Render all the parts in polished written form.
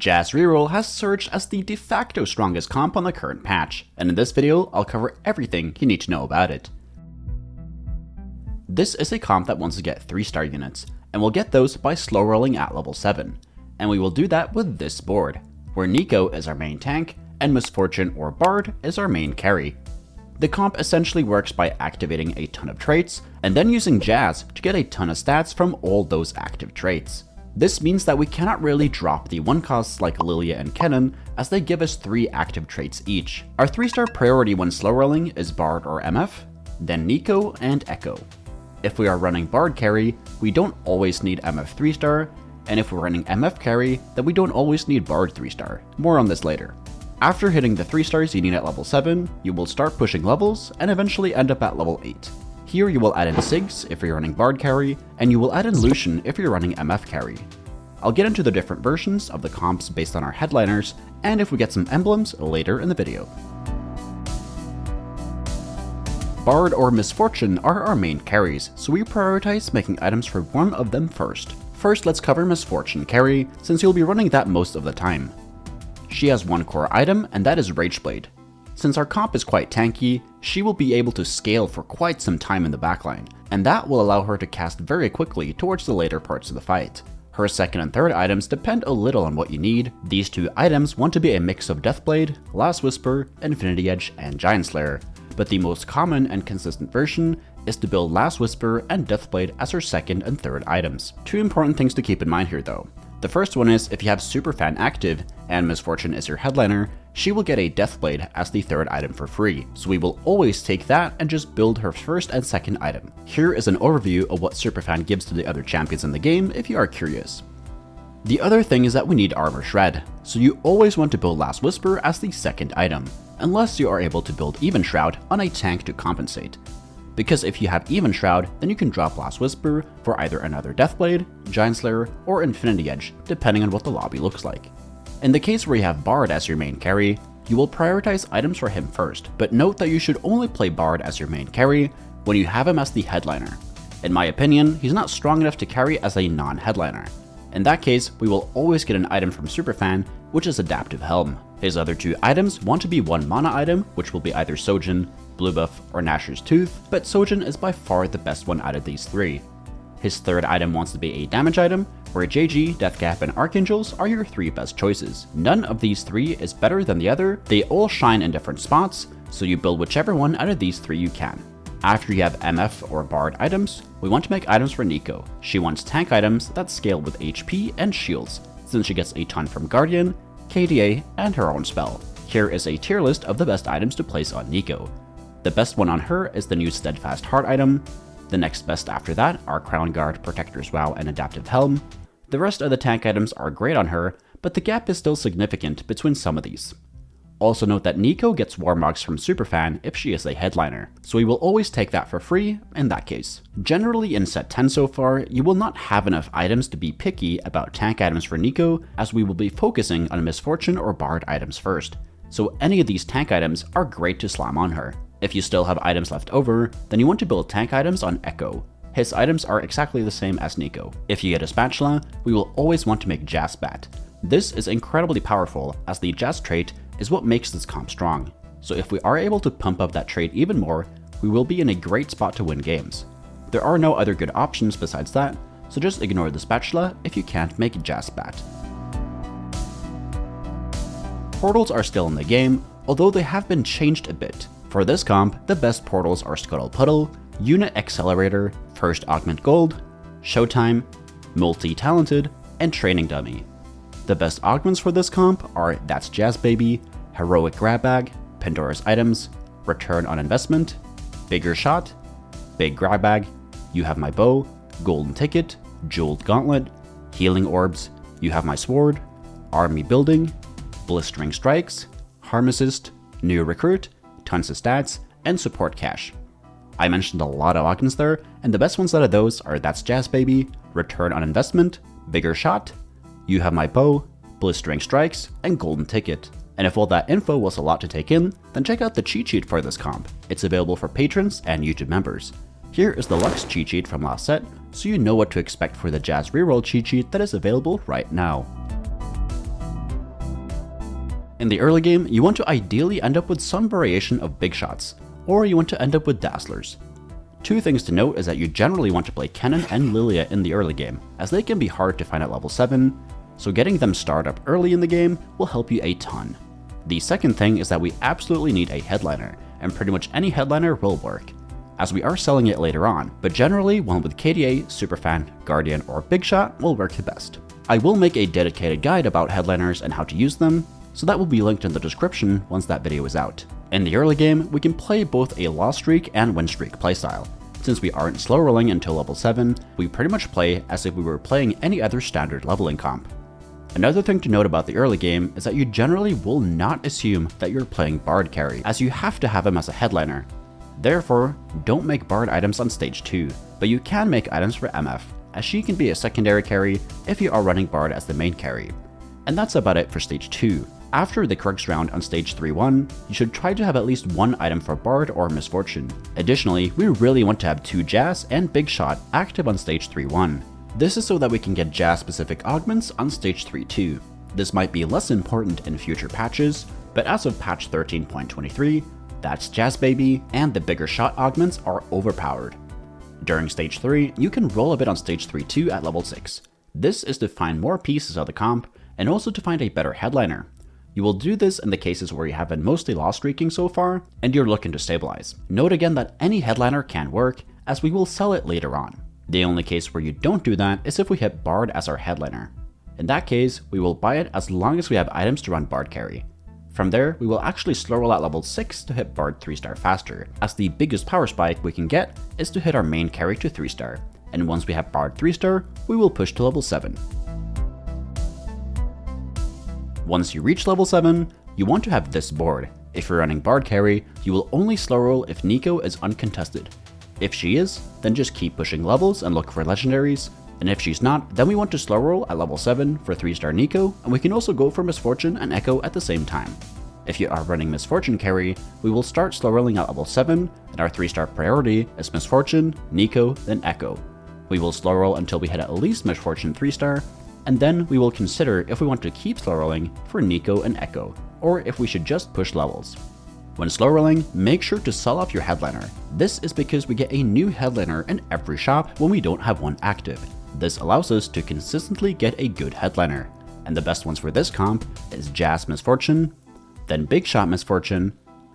Jazz Reroll has surged as the de facto strongest comp on the current patch, and in this video, I'll cover everything you need to know about it. This is a comp that wants to get 3-star units, and we'll get those by slow rolling at level 7, and we will do that with this board, where Nico is our main tank, and Misfortune or Bard is our main carry. The comp essentially works by activating a ton of traits, and then using Jazz to get a ton of stats from all those active traits. This means that we cannot really drop the 1-costs like Lilia and Kennen, as they give us 3 active traits each. Our 3-star priority when slow rolling is Bard or MF, then Nico and Echo. If we are running Bard carry, we don't always need MF 3-star, and if we're running MF carry, then we don't always need Bard 3-star. More on this later. After hitting the 3 stars you need at level 7, you will start pushing levels and eventually end up at level 8. Here you will add in Sigs if you're running Bard carry, and you will add in Lucian if you're running MF carry. I'll get into the different versions of the comps based on our headliners, and if we get some emblems later in the video. Bard or Misfortune are our main carries, so we prioritize making items for one of them first. First, let's cover Misfortune carry, since you'll be running that most of the time. She has one core item, and that is Rageblade. Since our comp is quite tanky, she will be able to scale for quite some time in the backline, and that will allow her to cast very quickly towards the later parts of the fight. Her second and third items depend a little on what you need. These 2 items want to be a mix of Deathblade, Last Whisper, Infinity Edge, and Giant Slayer, but the most common and consistent version is to build Last Whisper and Deathblade as her second and third items. 2 important things to keep in mind here though. The first one is if you have Superfan active and Misfortune is your headliner, she will get a Deathblade as the third item for free, so we will always take that and just build her first and second item. Here is an overview of what Superfan gives to the other champions in the game if you are curious. The other thing is that we need Armor Shred, so you always want to build Last Whisper as the second item, unless you are able to build Even Shroud on a tank to compensate. Because if you have Even Shroud, then you can drop Last Whisper for either another Deathblade, Giant Slayer, or Infinity Edge, depending on what the lobby looks like. In the case where you have Bard as your main carry, you will prioritize items for him first, but note that you should only play Bard as your main carry when you have him as the headliner. In my opinion, he's not strong enough to carry as a non-headliner. In that case, we will always get an item from Superfan, which is Adaptive Helm. His other 2 items want to be 1 mana item, which will be either Sojin, Blue Buff, or Nashor's Tooth, but Sojin is by far the best one out of these 3. His third item wants to be a damage item, where JG, Deathcap, and Archangels are your 3 best choices. None of these 3 is better than the other, they all shine in different spots, so you build whichever one out of these 3 you can. After you have MF or Bard items, we want to make items for Nico. She wants tank items that scale with HP and shields, since she gets a ton from Guardian, KDA, and her own spell. Here is a tier list of the best items to place on Nico. The best one on her is the new Steadfast Heart item. The next best after that are Crown Guard, Protector's Vow, and Adaptive Helm. The rest of the tank items are great on her, but the gap is still significant between some of these. Also note that Nico gets Warmogs from Superfan if she is a headliner, so we will always take that for free in that case. Generally in set 10 so far, you will not have enough items to be picky about tank items for Nico, as we will be focusing on Misfortune or Bard items first, so any of these tank items are great to slam on her. If you still have items left over, then you want to build tank items on Echo. His items are exactly the same as Nico. If you get a Spatula, we will always want to make Jazz Bat. This is incredibly powerful, as the Jazz trait is what makes this comp strong. So if we are able to pump up that trait even more, we will be in a great spot to win games. There are no other good options besides that, so just ignore the Spatula if you can't make Jazz Bat. Portals are still in the game, although they have been changed a bit. For this comp, the best portals are Scuttle Puddle, Unit Accelerator, First Augment Gold, Showtime, Multi-Talented, and Training Dummy. The best augments for this comp are That's Jazz Baby, Heroic Grab Bag, Pandora's Items, Return on Investment, Bigger Shot, Big Grab Bag, You Have My Bow, Golden Ticket, Jeweled Gauntlet, Healing Orbs, You Have My Sword, Army Building, Blistering Strikes, Harm Assist, New Recruit, Tons of Stats, and Support Cash. I mentioned a lot of augments there, and the best ones out of those are That's Jazz Baby, Return on Investment, Bigger Shot, You Have My Bow, Blistering Strikes, and Golden Ticket. And if all that info was a lot to take in, then check out the cheat sheet for this comp. It's available for patrons and YouTube members. Here is the Lux cheat sheet from last set, so you know what to expect for the Jazz Reroll cheat sheet that is available right now. In the early game, you want to ideally end up with some variation of big shots, or you want to end up with dazzlers. Two things to note is that you generally want to play Kennen and Lilia in the early game, as they can be hard to find at level 7, so getting them starred up early in the game will help you a ton. The second thing is that we absolutely need a headliner, and pretty much any headliner will work, as we are selling it later on, but generally one with KDA, Superfan, Guardian, or Big Shot will work the best. I will make a dedicated guide about headliners and how to use them, so that will be linked in the description once that video is out. In the early game, we can play both a loss streak and win streak playstyle. Since we aren't slow rolling until level 7, we pretty much play as if we were playing any other standard leveling comp. Another thing to note about the early game is that you generally will not assume that you're playing Bard carry, as you have to have him as a headliner. Therefore, don't make Bard items on stage 2, but you can make items for MF, as she can be a secondary carry if you are running Bard as the main carry. And that's about it for stage 2. After the Krugs round on stage 3-1, you should try to have at least one item for Bard or Misfortune. Additionally, we really want to have 2 Jazz and Big Shot active on stage 3-1. This is so that we can get Jazz specific augments on stage 3-2. This might be less important in future patches, but as of patch 13.23, that's Jazz Baby and the bigger shot augments are overpowered. During stage 3, you can roll a bit on stage 3-2 at level 6. This is to find more pieces of the comp, and also to find a better headliner. You will do this in the cases where you have been mostly loss streaking so far, and you're looking to stabilize. Note again that any headliner can work, as we will sell it later on. The only case where you don't do that is if we hit Bard as our headliner. In that case, we will buy it as long as we have items to run Bard carry. From there, we will actually slow roll at level 6 to hit Bard 3-star faster, as the biggest power spike we can get is to hit our main carry to 3-star, and once we have Bard 3-star, we will push to level 7. Once you reach level 7, you want to have this board. If you're running Bard carry, you will only slow roll if Nico is uncontested. If she is, then just keep pushing levels and look for legendaries, and if she's not, then we want to slow roll at level 7 for 3-star Nico, and we can also go for Misfortune and Echo at the same time. If you are running Misfortune carry, we will start slow rolling at level 7, and our 3-star priority is Misfortune, Nico, then Echo. We will slow roll until we hit at least Misfortune 3-star, and then we will consider if we want to keep slow rolling for Nico and Echo, or if we should just push levels. When slow rolling, make sure to sell off your headliner. This is because we get a new headliner in every shop when we don't have one active. This allows us to consistently get a good headliner, and the best ones for this comp is Jazz Misfortune, then Big Shot Misfortune,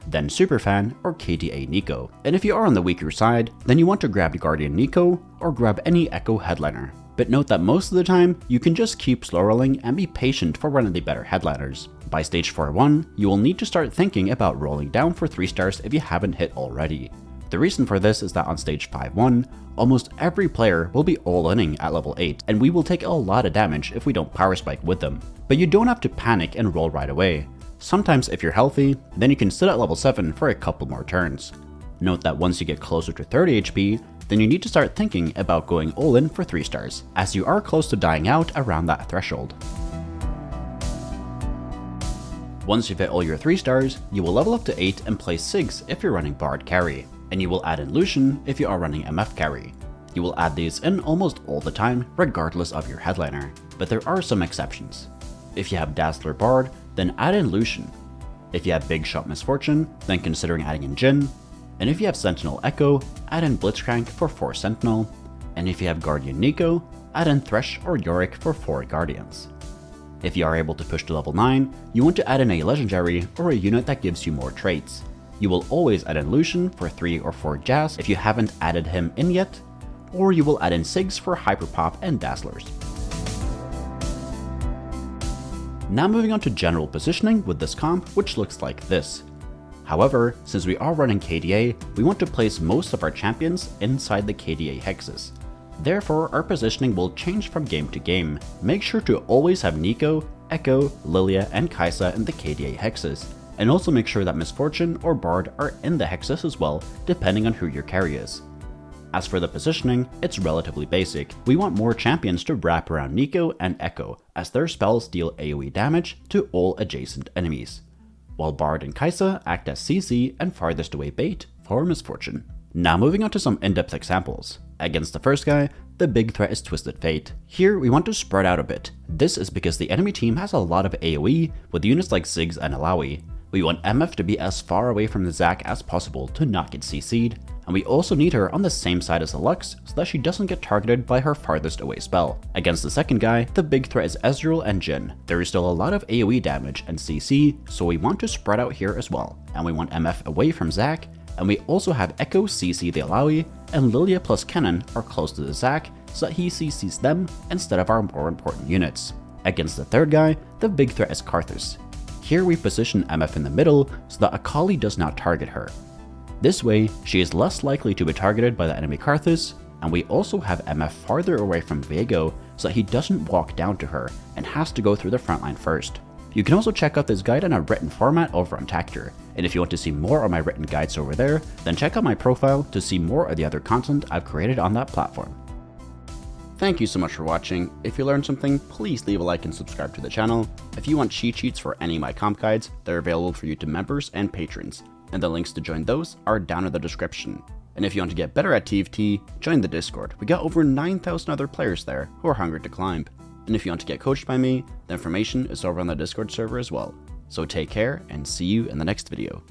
then Superfan or KDA Nico. And if you are on the weaker side, then you want to grab Guardian Nico or grab any Echo headliner. But note that most of the time, you can just keep slow rolling and be patient for running the better headliners. By stage 4-1, you will need to start thinking about rolling down for 3-stars if you haven't hit already. The reason for this is that on stage 5-1, almost every player will be all-inning at level 8, and we will take a lot of damage if we don't power spike with them. But you don't have to panic and roll right away. Sometimes if you're healthy, then you can sit at level 7 for a couple more turns. Note that once you get closer to 30 HP, then you need to start thinking about going all-in for 3-stars, as you are close to dying out around that threshold. Once you've hit all your 3-stars, you will level up to 8 and play Sigs if you're running Bard carry, and you will add in Lucian if you are running MF carry. You will add these in almost all the time, regardless of your headliner, but there are some exceptions. If you have Dazzler Bard, then add in Lucian. If you have Big Shot Misfortune, then considering adding in Jhin. And if you have Sentinel Echo, add in Blitzcrank for 4 Sentinel. And if you have Guardian Nico, add in Thresh or Yorick for 4 Guardians. If you are able to push to level 9, you want to add in a legendary or a unit that gives you more traits. You will always add in Lucian for 3 or 4 Jazz if you haven't added him in yet, or you will add in Sigs for Hyper Pop and Dazzlers. Now moving on to general positioning with this comp, which looks like this. However, since we are running KDA, we want to place most of our champions inside the KDA hexes. Therefore, our positioning will change from game to game. Make sure to always have Nico, Echo, Lilia, and Kai'Sa in the KDA hexes, and also make sure that Misfortune or Bard are in the hexes as well, depending on who your carry is. As for the positioning, it's relatively basic. We want more champions to wrap around Nico and Echo, as their spells deal AoE damage to all adjacent enemies, while Bard and Kai'Sa act as CC and farthest away bait for Misfortune. Now moving on to some in-depth examples. Against the first guy, The big threat is Twisted Fate. Here, we want to spread out a bit. This is because the enemy team has a lot of AoE with units like Ziggs and Alawi. We want MF to be as far away from the Zac as possible to not get CC'd, and we also need her on the same side as the Lux so that she doesn't get targeted by her farthest away spell. Against the second guy, the big threat is Ezreal and Jhin. There is still a lot of AoE damage and CC, so we want to spread out here as well, and we want MF away from Zac, and we also have Echo CC the Alawi, and Lilia plus Kennen are close to the Zac so that he CCs them instead of our more important units. Against the third guy, the big threat is Karthus. Here we position MF in the middle so that Akali does not target her. This way, she is less likely to be targeted by the enemy Karthus, and we also have MF farther away from Viego so that he doesn't walk down to her and has to go through the front line first. You can also check out this guide in a written format over on Tactor, and if you want to see more of my written guides over there, then check out my profile to see more of the other content I've created on that platform. Thank you so much for watching. If you learned something, please leave a like and subscribe to the channel. If you want cheat sheets for any of my comp guides, they're available for you to members and patrons, and the links to join those are down in the description. And if you want to get better at TFT, join the Discord. We got over 9,000 other players there who are hungry to climb. And if you want to get coached by me, the information is over on the Discord server as well. So take care and see you in the next video.